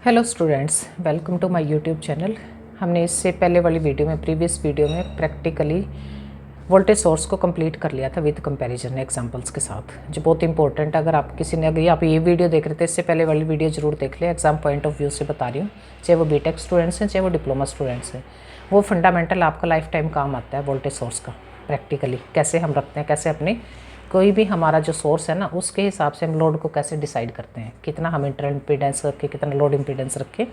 Hello students, welcome to my YouTube channel. हमने इससे पहले वाली वीडियो में प्रीवियस वीडियो में प्रैक्टिकली वोल्टेज सोर्स को कंप्लीट कर लिया था विद कंपैरिजन एग्जांपल्स के साथ, जो बहुत इंपॉर्टेंट है। अगर आप किसी ने अगर आप ये वीडियो देख रहे थे, इससे पहले वाली वीडियो जरूर देख लें। एग्जाम पॉइंट ऑफ व्यू से बता रही हूँ, चाहे वो बीटेक स्टूडेंट्स हैं, चाहे वो डिप्लोमा स्टूडेंट्स हैं। वो फंडामेंटल आपका लाइफ टाइम काम आता है वोल्टेज सोर्स का। प्रैक्टिकली कैसे हम रखते हैं, कैसे अपने कोई भी हमारा जो सोर्स है ना, उसके हिसाब से हम लोड को कैसे डिसाइड करते हैं, कितना हम इंटरनल इम्पीडेंस रखें, कितना लोड इम्पीडेंस रखें।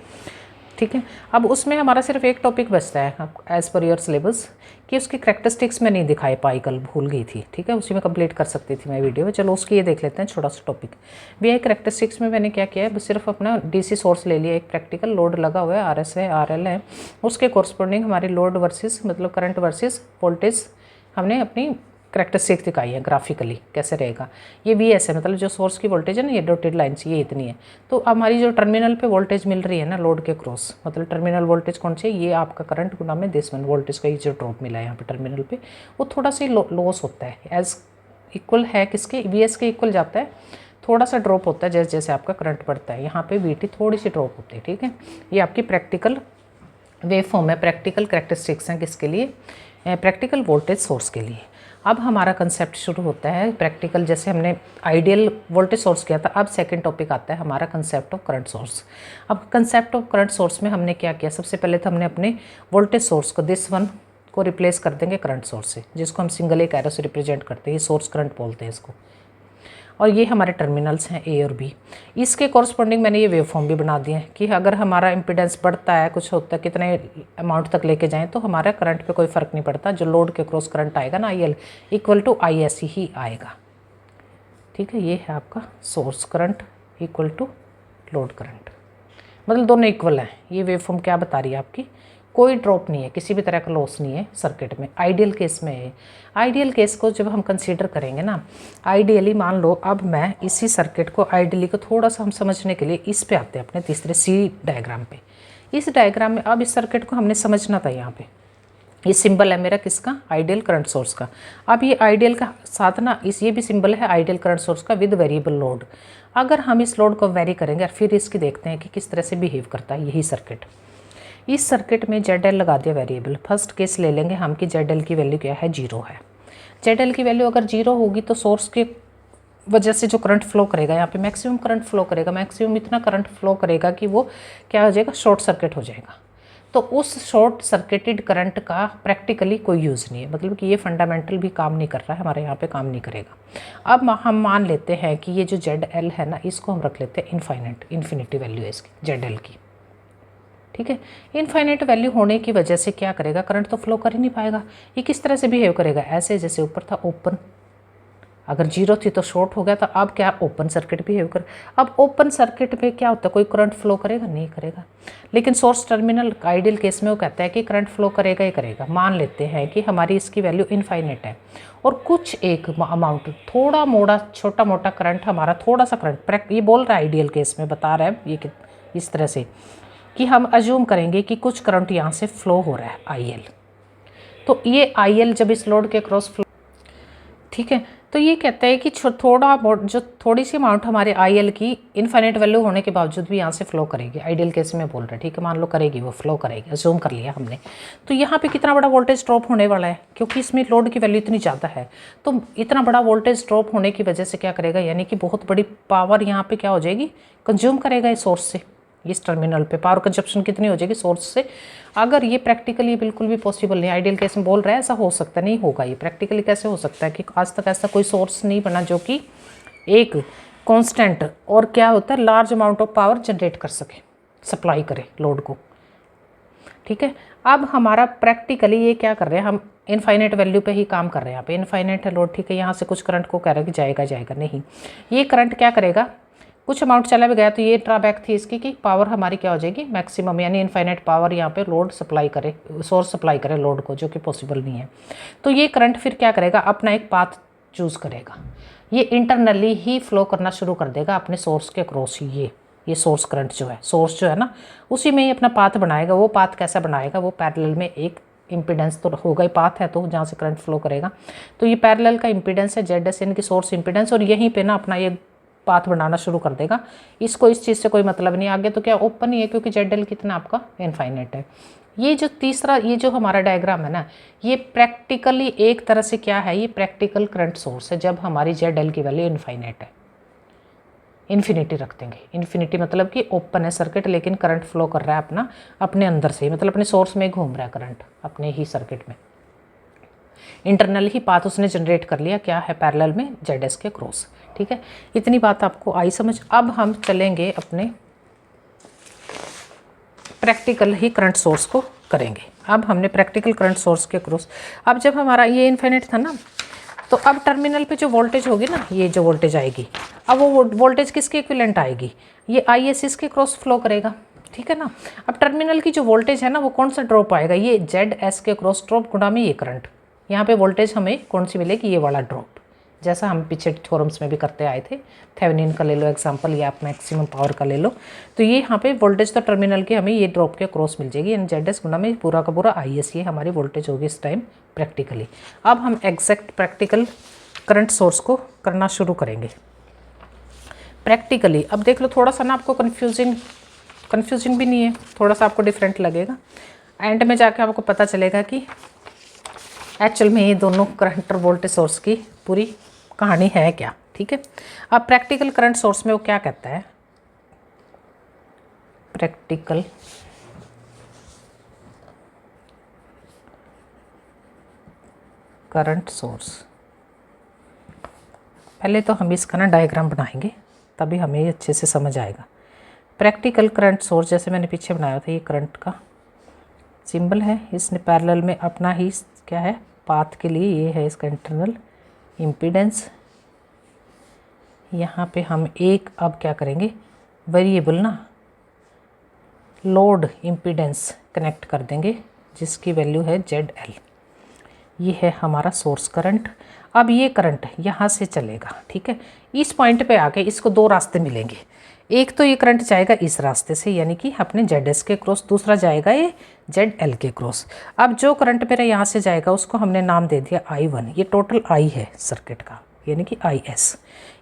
ठीक है, अब उसमें हमारा सिर्फ एक टॉपिक बचता है एज़ पर योर सिलेबस, कि उसकी करैक्टरिस्टिक्स में नहीं दिखाई पाई, कल भूल गई थी। ठीक है, उसी में कंप्लीट कर सकती थी मैं वीडियो में। चलो उसकी ये देख लेते हैं, छोटा सा टॉपिक भी है। करैक्टरिस्टिक्स में मैंने क्या किया है, सिर्फ अपना डीसी सोर्स ले लिया, एक प्रैक्टिकल लोड लगा हुआ है, आरएस है, आरएल है, उसके कॉरस्पॉन्डिंग हमारी लोड वर्सेस मतलब करंट वर्सेस वोल्टेज हमने अपनी करैक्टरिस्टिक दिखाई है ग्राफिकली कैसे रहेगा। ये वी एस है, मतलब जो सोर्स की वोल्टेज है ना, ये डॉटेड लाइन्स ये इतनी है। तो हमारी जो टर्मिनल पे वोल्टेज मिल रही है ना लोड के क्रॉस, मतलब टर्मिनल वोल्टेज कौन सी है, ये आपका करंट गुना में दिस वन वोल्टेज का ये जो ड्रॉप मिला है यहाँ पे टर्मिनल पे, वो थोड़ा सा लॉस होता है। एज इक्वल है किसके, वी एस के इक्वल जाता है, थोड़ा सा ड्रॉप होता है जैसे जैसे आपका करंट बढ़ता है। यहाँ पे वी टी थोड़ी सी ड्रॉप होती है। ठीक है, ये आपकी प्रैक्टिकल वेव फॉर्म है, प्रैक्टिकल करैक्टरिस्टिक्स हैं किसके लिए, प्रैक्टिकल वोल्टेज सोर्स के लिए। अब हमारा कंसेप्ट शुरू होता है प्रैक्टिकल, जैसे हमने आइडियल वोल्टेज सोर्स किया था, अब सेकंड टॉपिक आता है हमारा कंसेप्ट ऑफ करंट सोर्स। अब कंसेप्ट ऑफ करंट सोर्स में हमने क्या किया, सबसे पहले तो हमने अपने वोल्टेज सोर्स को दिस वन को रिप्लेस कर देंगे करंट सोर्स से, जिसको हम सिंगल एक एरो से रिप्रेजेंट करते हैं, ये सोर्स करंट बोलते हैं इसको। और ये हमारे टर्मिनल्स हैं ए और बी। इसके कॉरस्पॉन्डिंग मैंने ये वेव फॉर्म भी बना दिए हैं कि अगर हमारा इम्पीडेंस बढ़ता है, कुछ होता है, कितने अमाउंट तक लेके जाएं, तो हमारा करंट पे कोई फ़र्क नहीं पड़ता। जो लोड के क्रॉस करंट आएगा ना, I L equal to I S ही आएगा। ठीक है, ये है आपका source current equal to load current, मतलब दोनों इक्वल हैं। ये वेव फॉर्म क्या बता रही है आपकी, कोई ड्रॉप नहीं है, किसी भी तरह का लॉस नहीं है सर्किट में। आइडियल केस में है। आइडियल केस को जब हम कंसीडर करेंगे ना, आइडियली मान लो, अब मैं इसी सर्किट को आइडियली को थोड़ा सा हम समझने के लिए इस पे आते हैं, अपने तीसरे सी डायग्राम पे। इस डायग्राम में अब इस सर्किट को हमने समझना था। यहाँ पे ये सिंबल है मेरा किसका, आइडियल करंट सोर्स का। अब ये आइडियल का साथ ना ये भी सिंबल है आइडियल करंट सोर्स का विद वेरिएबल लोड। अगर हम इस लोड को वेरी करेंगे और फिर इसकी देखते हैं कि किस तरह से बिहेव करता है यही सर्किट। इस सर्किट में जेड एल लगा दिया वेरिएबल। फर्स्ट केस ले लेंगे हम कि जेड एल की वैल्यू क्या है, जीरो है। जेड एल की वैल्यू अगर जीरो होगी तो सोर्स के वजह से जो करंट फ्लो करेगा, यहाँ पे मैक्सिमम करंट फ्लो करेगा, मैक्सिमम इतना करंट फ्लो करेगा कि वो क्या हो जाएगा, शॉर्ट सर्किट हो जाएगा। तो उस शॉर्ट सर्किटेड करंट का प्रैक्टिकली कोई यूज़ नहीं है, मतलब कि ये फंडामेंटल भी काम नहीं कर रहा है, हमारे यहाँ पे काम नहीं करेगा। अब हम मान लेते हैं कि ये जो जेड एल है ना, इसको हम रख लेते हैं इन्फिनिटी वैल्यू है इसकी जेड एल की। ठीक है, इनफाइनाइट वैल्यू होने की वजह से क्या करेगा, करंट तो फ्लो कर ही नहीं पाएगा। ये किस तरह से बिहेव करेगा, ऐसे जैसे ऊपर था ओपन, अगर जीरो थी तो शॉर्ट हो गया था, अब क्या ओपन सर्किट बिहेव कर। अब ओपन सर्किट पे क्या होता है, कोई करंट फ्लो करेगा, नहीं करेगा। लेकिन सोर्स टर्मिनल आइडियल केस में वो कहता है कि करंट फ्लो करेगा ही करेगा। मान लेते हैं कि हमारी इसकी वैल्यू इनफाइनाइट है और कुछ एक अमाउंट थोड़ा मोड़ा छोटा मोटा करंट, हमारा थोड़ा सा करंट, ये बोल रहा है आइडियल केस में बता रहा है ये इस तरह से कि हम अज्यूम करेंगे कि कुछ करंट यहाँ से फ्लो हो रहा है आईएल। तो ये आईएल जब इस लोड के क्रॉस फ्लो, ठीक है, तो ये कहता है कि जो थोड़ी सी अमाउंट हमारे आईएल की इनफाइनाइट वैल्यू होने के बावजूद भी यहाँ से फ्लो करेगी। आइडियल केस में बोल रहे हैं, ठीक है, मान लो करेगी, वो फ्लो करेगी, अज्यूम कर लिया हमने। तो यहाँ पे कितना बड़ा वोल्टेज ड्रॉप होने वाला है, क्योंकि इसमें लोड की वैल्यू इतनी ज़्यादा है। तो इतना बड़ा वोल्टेज ड्रॉप होने की वजह से क्या करेगा, यानी कि बहुत बड़ी पावर यहाँ पे क्या हो जाएगी, कंज्यूम करेगा इस सोर्स से। इस टर्मिनल पे पावर कंजप्शन कितनी हो जाएगी सोर्स से। अगर ये प्रैक्टिकली बिल्कुल भी पॉसिबल नहीं, आइडियल केस में बोल रहा है ऐसा हो सकता नहीं होगा। ये प्रैक्टिकली कैसे हो सकता है कि आज तक ऐसा कोई सोर्स नहीं बना जो कि एक कांस्टेंट और क्या होता है large amount of power generate कर सके, सप्लाई करे लोड को। ठीक है, अब हमारा प्रैक्टिकली ये क्या कर रहे हैं, हम इनफाइनाइट वैल्यू पे ही काम कर रहे हैं। यहाँ पे इनफाइनाइट है लोड, ठीक है, यहाँ से कुछ करंट को कह रहा है कि जाएगा जाएगा नहीं, ये करंट क्या करेगा, कुछ अमाउंट चला भी गया तो ये ड्रॉबैक थी इसकी कि पावर हमारी क्या हो जाएगी, मैक्सिमम, यानी इनफाइनाइट पावर यहाँ पे लोड सप्लाई करे, सोर्स सप्लाई करे लोड को, जो कि पॉसिबल नहीं है। तो ये करंट फिर क्या करेगा, अपना एक पाथ चूज़ करेगा, ये इंटरनली ही फ्लो करना शुरू कर देगा अपने सोर्स के क्रॉस ही। ये सोर्स करंट जो है, सोर्स जो है ना, उसी में ही अपना पाथ बनाएगा। वो पाथ कैसा बनाएगा, वो पैरेलल में एक इम्पीडेंस तो होगा ही, पाथ है तो जहाँ से करंट फ्लो करेगा। तो ये पैरेलल का इम्पीडेंस है जेड एस, यानी कि सोर्स इम्पीडेंस, और यहीं पे ना अपना ये पाथ बनाना शुरू कर देगा। इसको इस चीज़ से कोई मतलब नहीं, आगे तो क्या ओपन ही है क्योंकि जेड एल कितना आपका इनफाइनाइट है। ये जो तीसरा ये जो हमारा डायग्राम है ना, ये प्रैक्टिकली एक तरह से क्या है, ये प्रैक्टिकल करंट सोर्स है जब हमारी जेड एल की वैल्यू इनफाइनाइट है, इन्फिनिटी रख देंगे। इन्फिनिटी मतलब कि ओपन है सर्किट लेकिन करंट फ्लो कर रहा है अपना अपने अंदर से, मतलब अपने सोर्स में घूम रहा है करंट अपने ही सर्किट में, इंटरनल ही पाथ उसने जनरेट कर लिया, क्या है पैरेलल में जेड एस के क्रॉस। ठीक है, इतनी बात आपको आई समझ। अब हम चलेंगे अपने प्रैक्टिकल ही करंट सोर्स को करेंगे। अब हमने प्रैक्टिकल करंट सोर्स के क्रॉस, अब जब हमारा ये इन्फिनिट था ना, तो अब टर्मिनल पे जो वोल्टेज होगी ना, ये जो वोल्टेज आएगी, अब वो वोल्टेज किसके इक्विवेलेंट आएगी, ये आई एस इसके क्रॉस फ्लो करेगा। ठीक है ना, अब टर्मिनल की जो वोल्टेज है ना, वो कौन सा ड्रॉप आएगा, ये जेड एस के क्रॉस ड्रॉप गुणा में ये करंट। यहाँ पे वोल्टेज हमें कौन सी मिलेगी, ये वाला ड्रॉप, जैसा हम पीछे थ्योरम्स में भी करते आए थे। थेवेनिन का ले लो एग्जांपल या आप मैक्सिमम पावर का ले लो, तो ये यहाँ पे वोल्टेज तो टर्मिनल की हमें ये ड्रॉप के क्रॉस मिल जाएगी, यानी जेड एस गुना में पूरा का पूरा आई एस, ये हमारी वोल्टेज होगी इस टाइम प्रैक्टिकली। अब हम एग्जैक्ट प्रैक्टिकल करंट सोर्स को करना शुरू करेंगे प्रैक्टिकली। अब देख लो थोड़ा सा ना आपको कन्फ्यूजिंग भी नहीं है, थोड़ा सा आपको डिफरेंट लगेगा, एंड में जाके आपको पता चलेगा कि एक्चुअल में ये दोनों करंट और वोल्टेज सोर्स की पूरी कहानी है क्या। ठीक है, अब प्रैक्टिकल करंट सोर्स में वो क्या कहता है, प्रैक्टिकल करंट सोर्स, पहले तो हम इसका ना डायग्राम बनाएंगे तभी हमें ये अच्छे से समझ आएगा। प्रैक्टिकल करंट सोर्स जैसे मैंने पीछे बनाया था, ये करंट का सिंबल है, इसने पैरेलल में अपना ही क्या है पाथ के लिए, ये है इसका इंटरनल इम्पीडेंस। यहाँ पे हम एक अब क्या करेंगे वेरिएबल ना लोड इम्पीडेंस कनेक्ट कर देंगे जिसकी वैल्यू है जेड एल। ये है हमारा सोर्स करंट। अब ये करंट यहाँ से चलेगा। ठीक है, इस पॉइंट पे आके इसको दो रास्ते मिलेंगे, एक तो ये करंट जाएगा इस रास्ते से यानी कि अपने जेड एस के क्रॉस, दूसरा जाएगा ये जेड एल के क्रॉस। अब जो करंट मेरा यहाँ से जाएगा उसको हमने नाम दे दिया I1, ये टोटल I है सर्किट का यानी कि IS।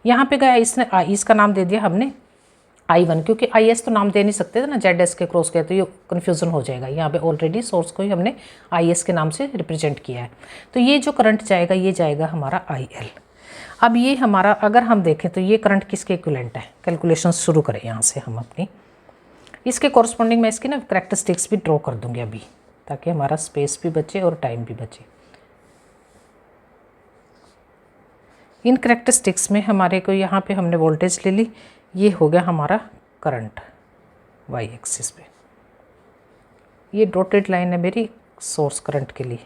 यहाँ पे गया इसने इसका नाम दे दिया हमने I1, क्योंकि IS तो नाम दे नहीं सकते थे ना जेड एस के क्रॉस के, तो ये कन्फ्यूज़न हो जाएगा। यहाँ पे ऑलरेडी सोर्स को ही हमने IS के नाम से रिप्रेजेंट किया है, तो ये जो करंट जाएगा ये जाएगा हमारा IL। अब ये हमारा अगर हम देखें तो ये करंट किसके इक्विवेलेंट है, कैलकुलेशन शुरू करें यहाँ से हम अपनी, इसके कॉरस्पॉन्डिंग मैं इसकी ना करैक्टरिस्टिक्स भी ड्रॉ कर दूंगी अभी, ताकि हमारा स्पेस भी बचे और टाइम भी बचे। इन करैक्टरिस्टिक्स में हमारे को यहाँ पे हमने वोल्टेज ले ली, ये हो गया हमारा करंट वाई एक्सिस पे, ये डॉटेड लाइन है मेरी सोर्स करंट के लिए।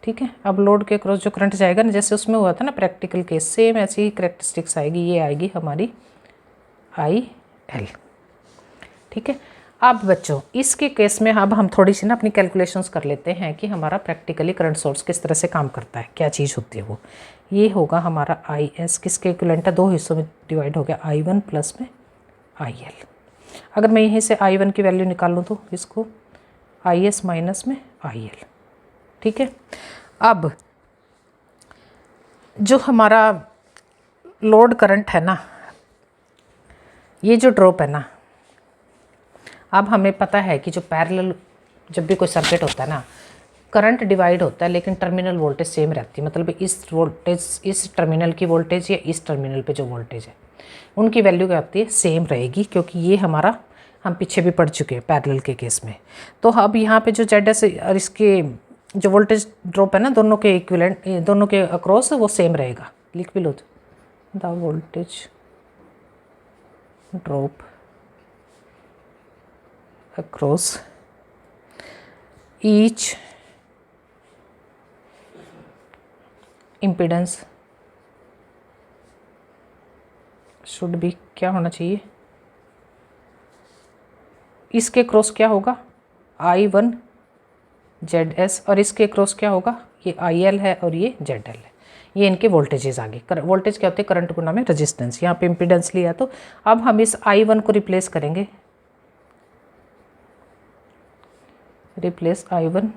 ठीक है, अब लोड के क्रॉस जो करंट जाएगा ना, जैसे उसमें हुआ था ना प्रैक्टिकल केस, सेम ऐसी ही करैक्टरिस्टिक्स आएगी, ये आएगी हमारी IL। ठीक है, अब बच्चों इसके केस में अब हम थोड़ी सी ना अपनी कैलकुलेशंस कर लेते हैं कि हमारा प्रैक्टिकली करंट सोर्स किस तरह से काम करता है, क्या चीज़ होती है वो। ये होगा हमारा IS किसके इक्विवेलेंट है, दो हिस्सों में डिवाइड हो गया, I1 प्लस में IL। अगर मैं यहीं से I1 की वैल्यू निकालूँ तो इसको IS माइनस में IL। ठीक है, अब जो हमारा लोड करंट है ना, ये जो ड्रॉप है ना, अब हमें पता है कि जो पैरेलल जब भी कोई सर्किट होता है ना, करंट डिवाइड होता है लेकिन टर्मिनल वोल्टेज सेम रहती है, मतलब इस वोल्टेज इस टर्मिनल की वोल्टेज या इस टर्मिनल पे जो वोल्टेज है उनकी वैल्यू क्या होती है, सेम रहेगी, क्योंकि ये हमारा हम पीछे भी पढ़ चुके हैं पैरेलल के केस में। तो अब यहाँ पे जो जेड एस और इसके जो वोल्टेज ड्रॉप है ना, दोनों के इक्विवेलेंट, दोनों के अक्रॉस वो सेम रहेगा। लिख भी लो तो the voltage drop across each impedance should be क्या होना चाहिए, इसके क्रॉस क्या होगा I1 ZS और इसके क्रॉस क्या होगा, ये IL है और ये ZL है। ये इनके वोल्टेजेस आ गए। वोल्टेज क्या होते हैं, करंट गुना में रेजिस्टेंस। यहाँ पे इम्पीडेंस लिया, तो अब हम इस I1 को रिप्लेस करेंगे, रिप्लेस I1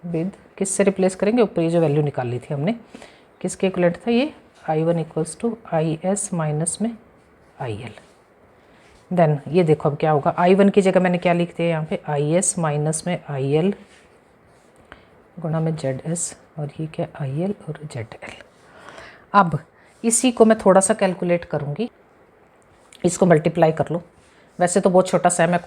विद किससे रिप्लेस करेंगे, ऊपर ये जो वैल्यू निकाली थी हमने किसके इक्विवेलेंट था, ये I1 equals to IS minus में IL। देन ये देखो अब क्या होगा, I1 की जगह मैंने क्या लिख दिया यहाँ पे, IS माइनस में IL गुणा में ZS, और ये क्या IL और ZL। अब इसी को मैं थोड़ा सा कैलकुलेट करूँगी, इसको मल्टीप्लाई कर लो। वैसे तो बहुत छोटा सा है, मैं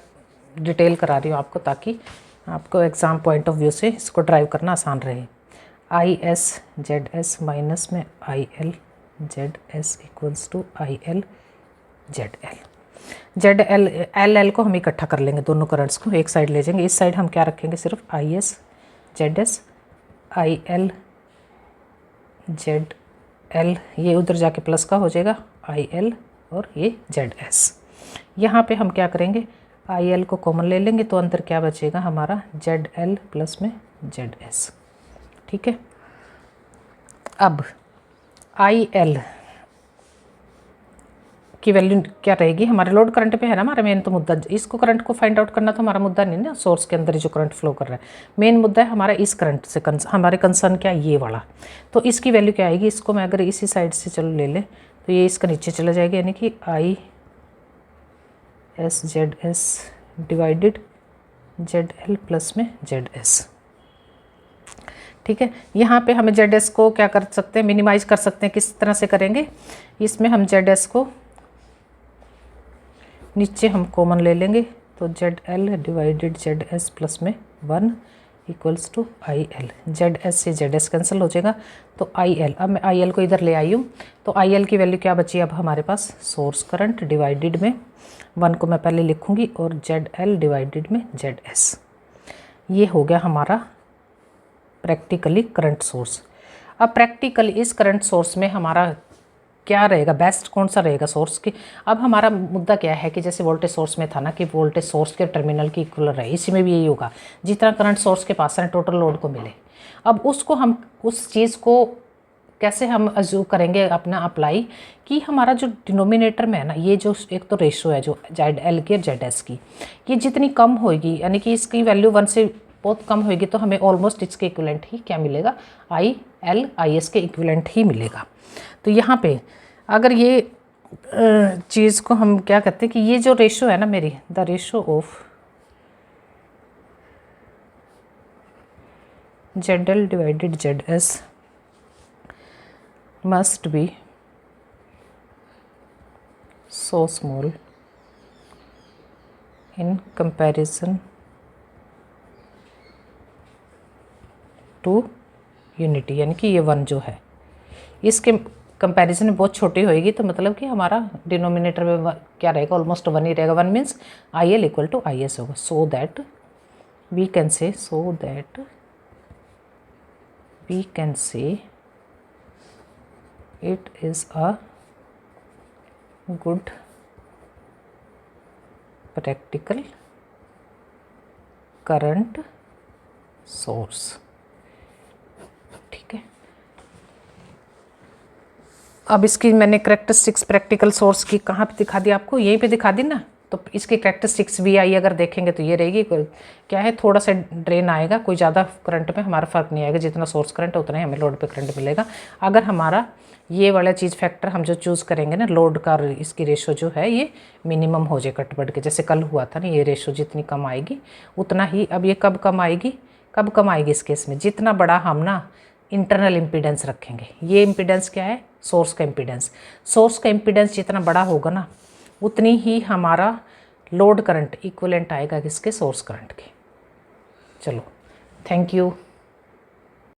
डिटेल करा रही हूँ आपको ताकि आपको एग्ज़ाम पॉइंट ऑफ व्यू से इसको ड्राइव करना आसान रहे। IS ZS माइनस में IL ZS equals to IL ZL। ZL LL को हम इकट्ठा कर लेंगे, दोनों करंट्स को एक साइड ले जाएंगे, इस साइड हम क्या रखेंगे, सिर्फ IS ZS IL ZL, ये उधर जाके प्लस का हो जाएगा IL और ये ZS। यहाँ पे हम क्या करेंगे, IL को कॉमन ले लेंगे तो अंदर क्या बचेगा हमारा, ZL प्लस में ZS। ठीक है, अब IL की वैल्यू क्या रहेगी, हमारे लोड करंट पे है ना हमारा मेन तो मुद्दा, इसको करंट को फाइंड आउट करना तो हमारा मुद्दा नहीं ना, सोर्स के अंदर जो करंट फ्लो कर रहा है, मेन मुद्दा है हमारा इस करंट से हमारे कंसर्न क्या है, ये वाला। तो इसकी वैल्यू क्या आएगी, इसको मैं अगर इसी साइड से चलो ले लें तो ये इसका नीचे चला जाएगा, यानी कि IS ZS divided ZL plus में ZS। ठीक है, यहाँ पे हमें ZS को क्या कर सकते हैं, मिनिमाइज कर सकते हैं, किस तरह से करेंगे, इसमें हम ZS को नीचे हम कॉमन ले लेंगे तो ZL डिवाइडेड ZS प्लस में 1 इक्वल्स टू IL। ZS से ZS कैंसिल हो जाएगा तो IL, अब मैं IL को इधर ले आई हूँ तो IL की वैल्यू क्या बची अब हमारे पास, सोर्स करंट डिवाइडेड में 1 को मैं पहले लिखूँगी और ZL डिवाइडेड में ZS। ये हो गया हमारा प्रैक्टिकली करंट सोर्स। अब प्रैक्टिकली इस करंट सोर्स में हमारा क्या रहेगा, बेस्ट कौन सा रहेगा सोर्स की। अब हमारा मुद्दा क्या है कि जैसे वोल्टेज सोर्स में था ना कि वोल्टेज सोर्स के टर्मिनल की इक्वल रहे, इसी में भी यही होगा, जितना करंट सोर्स के पास है टोटल लोड को मिले। अब उसको हम उस चीज़ को कैसे हम अज्यूम करेंगे अपना अप्लाई, कि हमारा जो डिनोमिनेटर में है ना, ये जो एक तो रेशो है जो ZL की और ZS की, ये जितनी कम होगी, यानी कि इसकी वैल्यू 1 से बहुत कम होगी, तो हमें ऑलमोस्ट इसके इक्विवेलेंट ही क्या मिलेगा, IL IS के इक्विवेलेंट ही मिलेगा। तो यहाँ पे अगर ये चीज़ को हम क्या कहते हैं कि ये जो रेशो है ना मेरी, the ratio of ZL divided ZS must be so small in comparison to unity, यानी कि ये 1 जो है इसके कंपैरिजन में बहुत छोटी होएगी, तो मतलब कि हमारा डिनोमिनेटर में क्या रहेगा, ऑलमोस्ट 1 ही रहेगा। 1 means IL equal to IS होगा। So that we can say it is a good practical current source। ठीक है, अब इसकी मैंने करेक्टरिस्टिक्स प्रैक्टिकल सोर्स की कहाँ पे दिखा दी आपको, यहीं पे दिखा दी ना। तो इसकी करेक्टरिस्टिक्स VI अगर देखेंगे तो ये रहेगी, क्या है, थोड़ा सा ड्रेन आएगा, कोई ज़्यादा करंट में हमारा फ़र्क नहीं आएगा, जितना सोर्स करंट है उतना ही हमें लोड पे करंट मिलेगा। अगर हमारा ये वाला चीज़ फैक्टर हम जो चूज़ करेंगे ना, लोड का इसकी रेशो जो है ये मिनिमम हो जाए कट बढ़ के, जैसे कल हुआ था ना, ये रेशो जितनी कम आएगी उतना ही। अब ये कब कम आएगी इस केस में, जितना बड़ा हम ना इंटरनल इम्पीडेंस रखेंगे। ये इम्पीडेंस क्या है, सोर्स का इम्पीडेंस जितना बड़ा होगा ना, उतनी ही हमारा लोड करंट इक्विवेलेंट आएगा किसके, सोर्स करंट के। चलो, थैंक यू।